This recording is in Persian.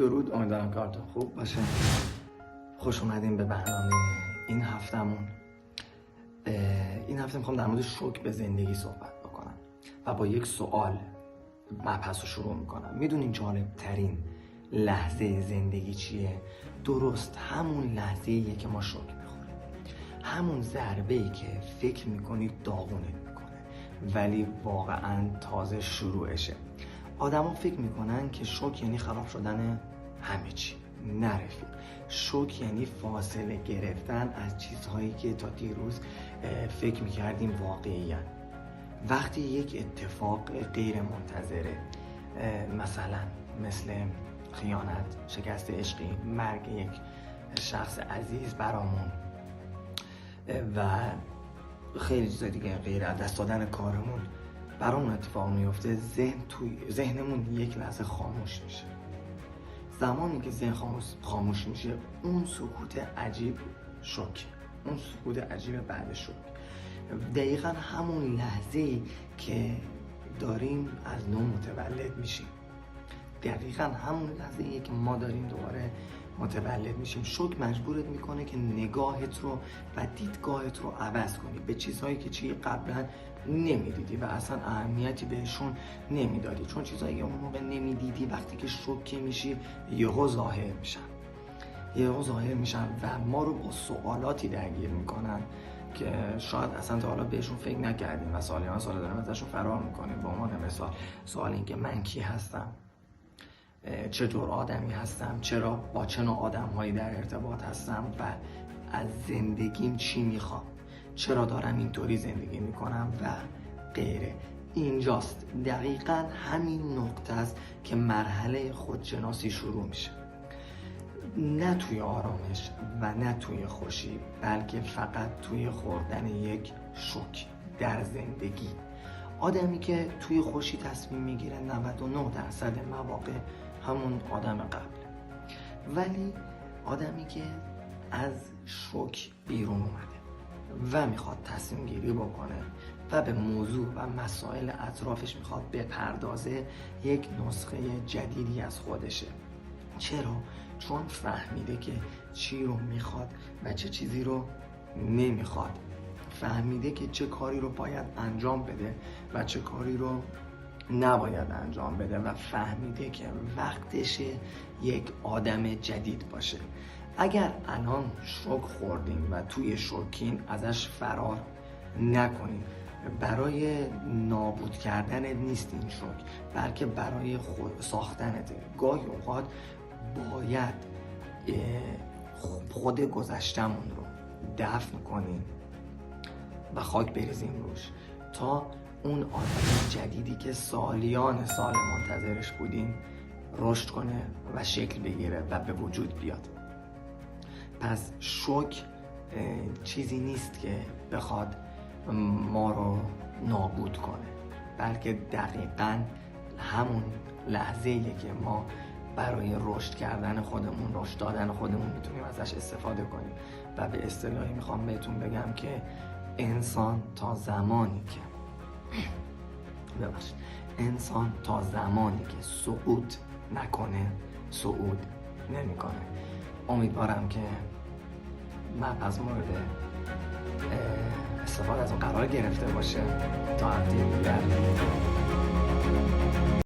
درود، امیدوارم کارتون خوب باشه. خوش اومدیم به برنامه این هفتمون. این هفته میخوام در مورد شوک به زندگی صحبت بکنم و با یک سوال مبحث رو شروع میکنم. میدونین جالب ترین لحظه زندگی چیه؟ درست همون لحظه‌ایه که ما شوک میخوریم، همون ضربه‌ای که فکر میکنید داغونت میکنه ولی واقعا تازه شروعشه. آدما فکر میکنن که شوک یعنی خراب شدن همه چی. نه رفیق، شوک یعنی فاصله گرفتن از چیزهایی که تا دیروز فکر میکردیم واقعی‌اند. وقتی یک اتفاق غیر منتظره، مثل خیانت، شکست عشقی، مرگ یک شخص عزیز برامون و خیلی چیزای دیگه، غیر از دست دادن کارمون برامون اتفاق میفته، ذهنمون یک لحظه خاموش میشه. زمانی که ذهن خاموش میشه، اون سکوت عجیب شوک، اون سکوت عجیب بعد شوک دقیقا همون لحظه‌ای که داریم از نو متولد میشیم، دقیقا همون لحظه‌ایه که ما داریم دوباره متولد میشیم. شوک مجبورت میکنه که نگاهت رو و دیدگاهت رو عوض کنی به چیزهایی که قبلا نمیدیدی و اصلا اهمیتی بهشون نمیدادی، چون چیزهایی که اون موقع نمیدیدی وقتی که شوکه میشی یهو ظاهر میشن و ما رو با سوالاتی درگیر میکنن که شاید اصلا تا حالا بهشون فکر نکردیم و سال داریم ازشون فرار میکنیم. به عنوان مثال سوال این که من کی هستم، چه جور آدمی هستم، چرا با چه نوع آدم‌هایی در ارتباط هستم و از زندگیم چی میخوام، چرا دارم اینطوری زندگی میکنم و غیره. اینجاست، دقیقاً همین نقطه است که مرحله خودشناسی شروع میشه. نه توی آرامش و نه توی خوشی، بلکه فقط توی خوردن یک شوک در زندگی. آدمی که توی خوشی تصمیم میگیره 99% مواقع همون آدم قبل، ولی آدمی که از شوک بیرون اومده و میخواد تصمیم گیری بکنه و به موضوع و مسائل اطرافش میخواد بپردازه، یک نسخه جدیدی از خودشه. چرا؟ چون فهمیده که چی رو میخواد و چه چیزی رو نمیخواد، فهمیده که چه کاری رو باید انجام بده و چه کاری رو نباید انجام بده و فهمیده که وقتشه یک آدم جدید باشه. اگر الان شوک خوردیم و توی شوکین، ازش فرار نکنیم. برای نابود کردن نیست این شوک، بلکه برای ساختنته. گاهی اوقات باید خود گذشتمون رو دفن کنیم و خاک بریزیم روش تا اون آدم جدیدی که سالیان سال منتظرش بودیم رشد کنه و شکل بگیره و به وجود بیاد. پس شوک چیزی نیست که بخواد ما رو نابود کنه، بلکه دقیقاً همون لحظه‌ایه که ما برای رشد کردن خودمون، رشد دادن خودمون میتونیم ازش استفاده کنیم. و به اصطلاحی میخوام بهتون بگم که انسان تا زمانی که صعود نکنه صعود نمیکنه. امیدوارم که مبحث مورد استفاده از اون قرار گرفته باشه. تا هفته دیگر.